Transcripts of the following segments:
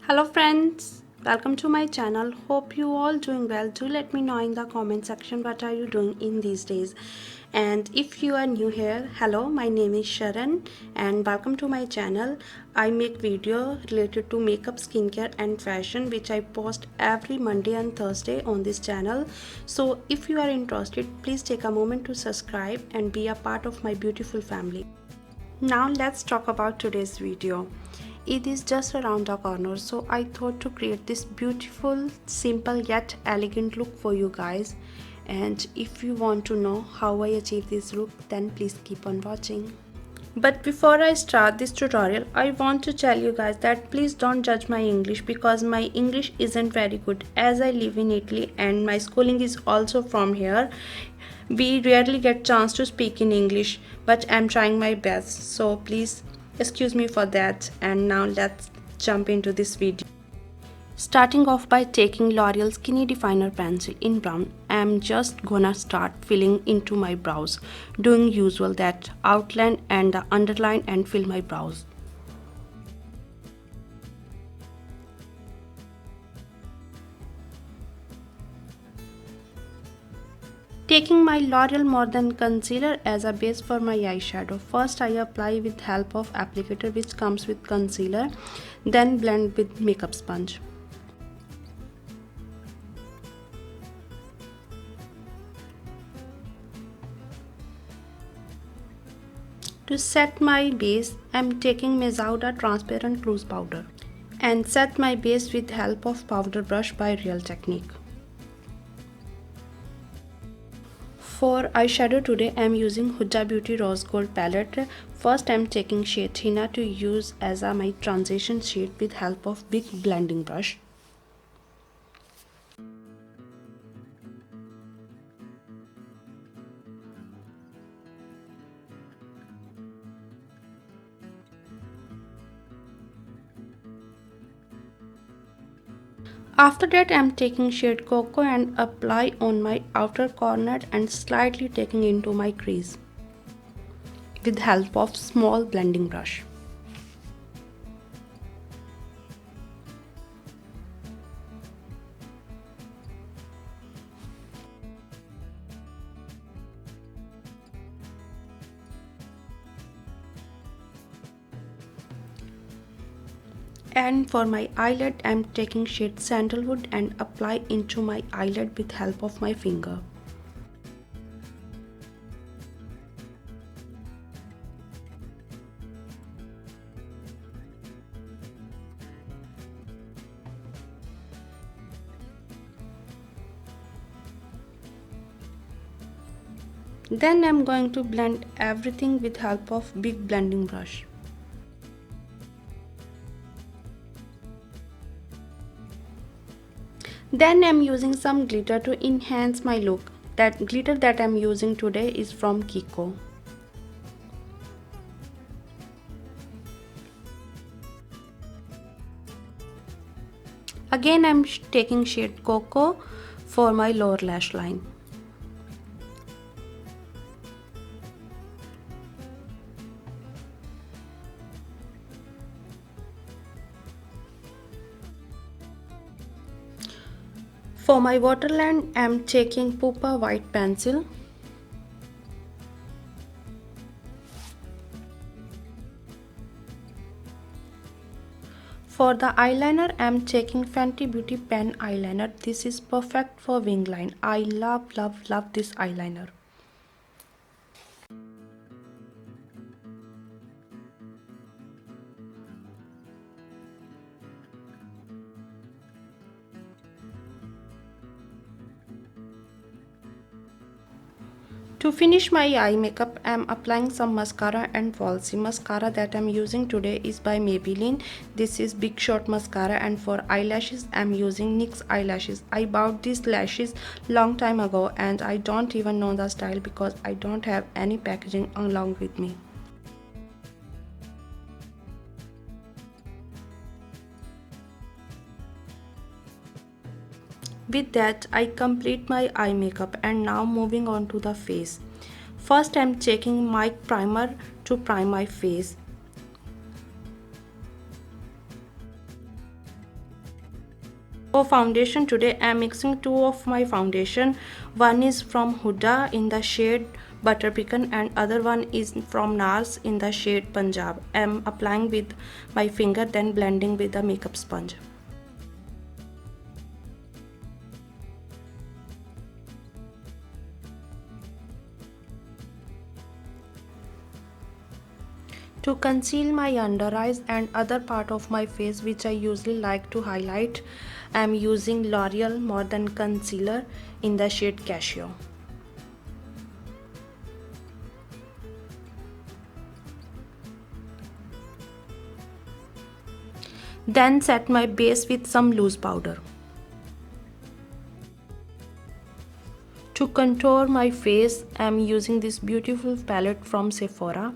Hello friends, welcome to my channel. Hope you all doing well. Do let me know in the comment section what are you doing in these days. And if you are new here, hello, my name is Sharon and welcome to my channel. I make video related to makeup, skincare and fashion which I post every Monday and Thursday on this channel. So if you are interested, please take a moment to subscribe and be a part of my beautiful family. Now let's talk about today's video. It is just around the corner, so I thought to create this beautiful, simple yet elegant look for you guys. And if you want to know how I achieve this look, then please keep on watching. But before I start this tutorial, I want to tell you guys that please don't judge my English because my English isn't very good, as I live in Italy and my schooling is also from here. We rarely get chance to speak in English, but I'm trying my best, so please excuse me for that. And now let's jump into this video. Starting off by taking L'Oreal Skinny Definer Pencil in brown, I'm just gonna start filling into my brows, doing usual that outline and the underline and fill my brows. Taking my L'Oreal More Than Concealer as a base for my eyeshadow. First I apply with help of applicator which comes with concealer, then blend with makeup sponge. To set my base, I'm taking MESAUDA Transparent Loose Powder and set my base with help of powder brush by Real Technique. For eyeshadow today, I am using Huda Beauty Rose Gold Palette. First I am taking shade Henna to use as my transition shade with help of big blending brush. After that I am taking shade Coco and apply on my outer corner and slightly taking into my crease with help of small blending brush. And for my eyelid, I am taking shade Sandalwood and apply into my eyelid with help of my finger. Then I am going to blend everything with help of big blending brush. Then I am using some glitter to enhance my look. That glitter that I am using today is from Kiko. Again I am taking shade Coco for my lower lash line. For my waterline, I am taking PUPA white pencil. For the eyeliner, I am taking FENTY Beauty pen eyeliner. This is perfect for wing line. I love this eyeliner. To finish my eye makeup, I am applying some mascara and falsie. Mascara that I am using today is by Maybelline. This is Big Shot Mascara, and for eyelashes I am using NYX eyelashes. I bought these lashes long time ago and I don't even know the style because I don't have any packaging along with me. With that, I complete my eye makeup and now moving on to the face. First I am taking my primer to prime my face. For foundation, today I am mixing two of my foundation. One is from Huda in the shade Butter Pecan and other one is from NARS in the shade Punjab. I am applying with my finger, then blending with the makeup sponge. To conceal my under eyes and other part of my face which I usually like to highlight, I am using L'Oreal Modern Concealer in the shade Cashew. Then set my base with some loose powder. To contour my face, I am using this beautiful palette from SEPHORA.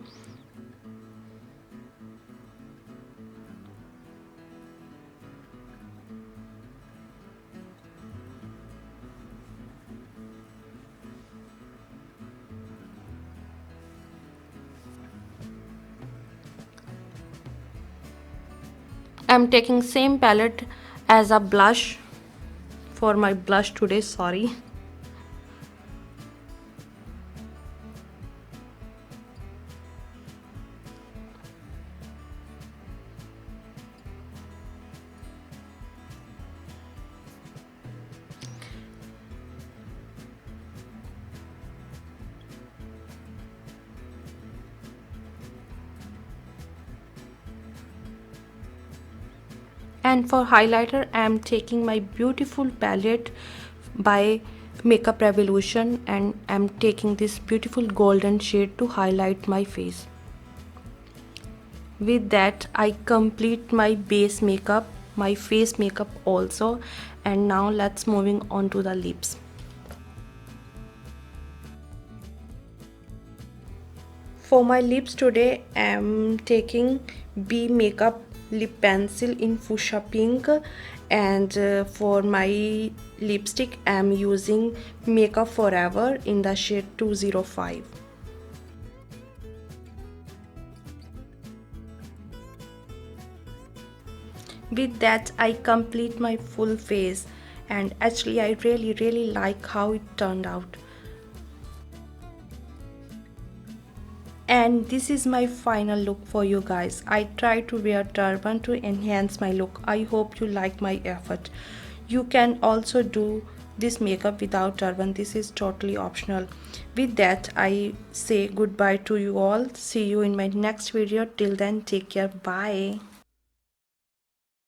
I'm taking same palette as a blush for my blush today, sorry. And for highlighter, I am taking my beautiful palette by Makeup Revolution and I am taking this beautiful golden shade to highlight my face. With that, I complete my base makeup, my face makeup also, and now let's moving on to the lips. For my lips today, I am taking B Makeup lip pencil in fuchsia pink, and for my lipstick I am using Makeup Forever in the shade 205. With that, I complete my full face, and actually I really like how it turned out. And this is my final look for you guys. I try to wear turban to enhance my look. I hope you like my effort. You can also do this makeup without turban. This is totally optional. With that, I say goodbye to you all. See you in my next video. Till then, take care. Bye.